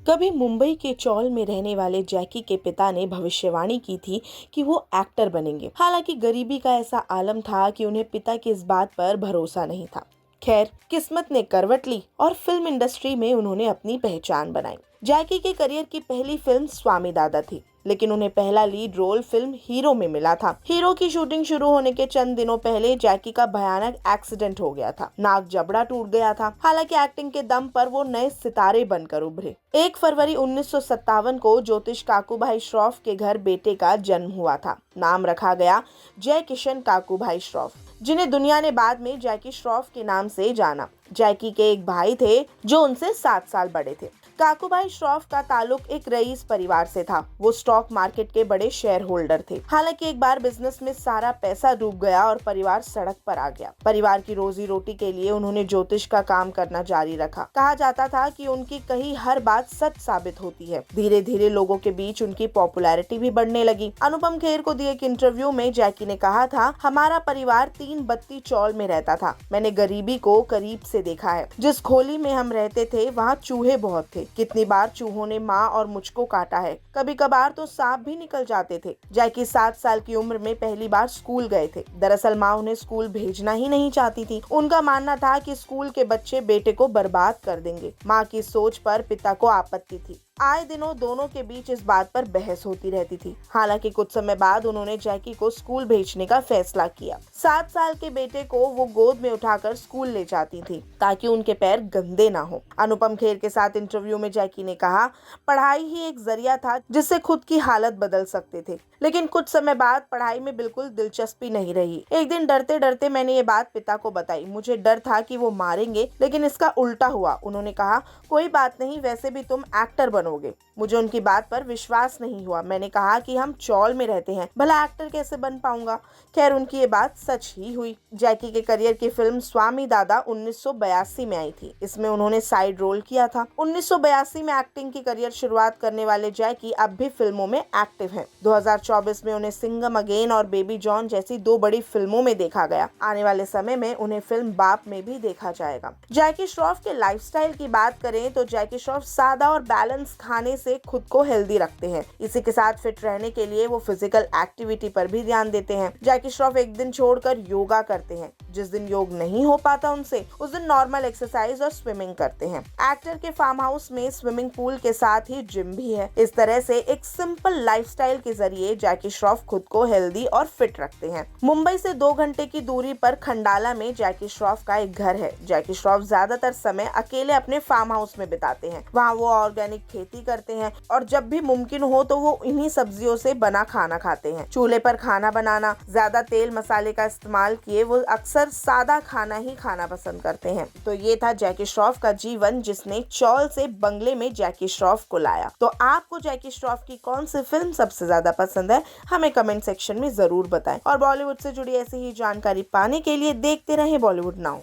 कभी मुंबई के चौल में रहने वाले जैकी के पिता ने भविष्यवाणी की थी कि वो एक्टर बनेंगे। हालांकि गरीबी का ऐसा आलम था कि उन्हें पिता की इस बात पर भरोसा नहीं था। खैर, किस्मत ने करवट ली और फिल्म इंडस्ट्री में उन्होंने अपनी पहचान बनाई। जैकी के करियर की पहली फिल्म स्वामी दादा थी, लेकिन उन्हें पहला लीड रोल फिल्म हीरो में मिला था। हीरो की शूटिंग शुरू होने के चंद दिनों पहले जैकी का भयानक एक्सीडेंट हो गया था। नाक जबड़ा टूट गया था। हालांकि एक्टिंग के दम पर वो नए सितारे बनकर उभरे। 1 फरवरी 1957 को ज्योतिष काकूभाई श्रॉफ के घर बेटे का जन्म हुआ था। नाम रखा गया जय किशन काकूभाई श्रॉफ, जिन्हें दुनिया ने बाद में जैकी श्रॉफ के नाम से जाना। जैकी के एक भाई थे जो उनसे 7 साल बड़े थे। काकूभाई श्रॉफ का ताल्लुक एक रईस परिवार से था। वो स्टॉक मार्केट के बड़े शेयर होल्डर थे। हालांकि एक बार बिजनेस में सारा पैसा डूब गया और परिवार सड़क पर आ गया। परिवार की रोजी रोटी के लिए उन्होंने ज्योतिष का काम करना जारी रखा। कहा जाता था कि उनकी कही हर बात सच साबित होती है। धीरे धीरे लोगों के बीच उनकी पॉपुलैरिटी भी बढ़ने लगी। अनुपम खेर को दिए एक इंटरव्यू में जैकी ने कहा था, हमारा परिवार 3 बत्ती चौल में रहता था। मैंने गरीबी को करीब से देखा है। जिस खोली में हम रहते थे वहाँ चूहे बहुत थे। कितनी बार चूहों ने माँ और मुझको काटा है। कभी कभार तो सांप भी निकल जाते थे। जैकी 7 साल की उम्र में पहली बार स्कूल गए थे। दरअसल माँ उन्हें स्कूल भेजना ही नहीं चाहती थी। उनका मानना था कि स्कूल के बच्चे बेटे को बर्बाद कर देंगे। माँ की सोच पर पिता को आपत्ति थी। आए दिनों दोनों के बीच इस बात पर बहस होती रहती थी। हालांकि कुछ समय बाद उन्होंने जैकी को स्कूल भेजने का फैसला किया। 7 साल के बेटे को वो गोद में उठाकर स्कूल ले जाती थी ताकि उनके पैर गंदे ना हो। अनुपम खेर के साथ इंटरव्यू में जैकी ने कहा, पढ़ाई ही एक जरिया था जिससे खुद की हालत बदल सकते थे, लेकिन कुछ समय बाद पढ़ाई में बिल्कुल दिलचस्पी नहीं रही। एक दिन डरते डरते मैंने ये बात पिता को बताई। मुझे डर था कि वो मारेंगे, लेकिन इसका उल्टा हुआ। उन्होंने कहा, कोई बात नहीं, वैसे भी तुम एक्टर बनोगे। मुझे उनकी बात पर विश्वास नहीं हुआ। मैंने कहा कि हम चौल में रहते हैं, भला एक्टर कैसे बन पाऊंगा। खैर, उनकी ये बात सच ही हुई। जैकी के करियर की फिल्म स्वामी दादा 1982 में आई थी। इसमें उन्होंने साइड रोल किया था। 1982 में एक्टिंग की करियर शुरुआत करने वाले जैकी अब भी फिल्मों में एक्टिव हैं। 2024 में उन्हें सिंघम अगेन और बेबी जॉन जैसी 2 बड़ी फिल्मों में देखा गया। आने वाले समय में उन्हें फिल्म बाप में भी देखा जाएगा। जैकी श्रॉफ के लाइफस्टाइल की बात करें तो जैकी श्रॉफ सादा और बैलेंस खाने से खुद को हेल्दी रखते हैं। इसी के साथ फिट रहने के लिए वो फिजिकल एक्टिविटी पर भी ध्यान देते हैं। जैकी श्रॉफ एक दिन छोड़कर योगा करते हैं। जिस दिन योग नहीं हो पाता उनसे, उस दिन नॉर्मल एक्सरसाइज और स्विमिंग करते हैं। एक्टर के फार्म हाउस में स्विमिंग पूल के साथ ही जिम भी है। इस तरह से एक सिंपल लाइफस्टाइल के जरिए जैकी श्रॉफ खुद को हेल्दी और फिट रखते हैं। मुंबई से 2 घंटे की दूरी पर खंडाला में जैकी श्रॉफ का एक घर है। जैकी श्रॉफ ज्यादातर समय अकेले अपने फार्म हाउस में बिताते हैं। वहाँ वो ऑर्गेनिक खेती करते हैं और जब भी मुमकिन हो तो वो इन्हीं सब्जियों से बना खाना खाते हैं। चूल्हे पर खाना बनाना, ज्यादा तेल मसाले का इस्तेमाल किए वो अक्सर सादा खाना ही खाना पसंद करते हैं। तो ये था जैकी श्रॉफ का जीवन, जिसने चौल से बंगले में जैकी श्रॉफ को लाया। तो आपको जैकी श्रॉफ की कौन सी फिल्म सबसे ज्यादा पसंद है, हमें कमेंट सेक्शन में जरूर बताएं। और बॉलीवुड से जुड़ी ऐसी ही जानकारी पाने के लिए देखते रहें बॉलीवुड नाउ।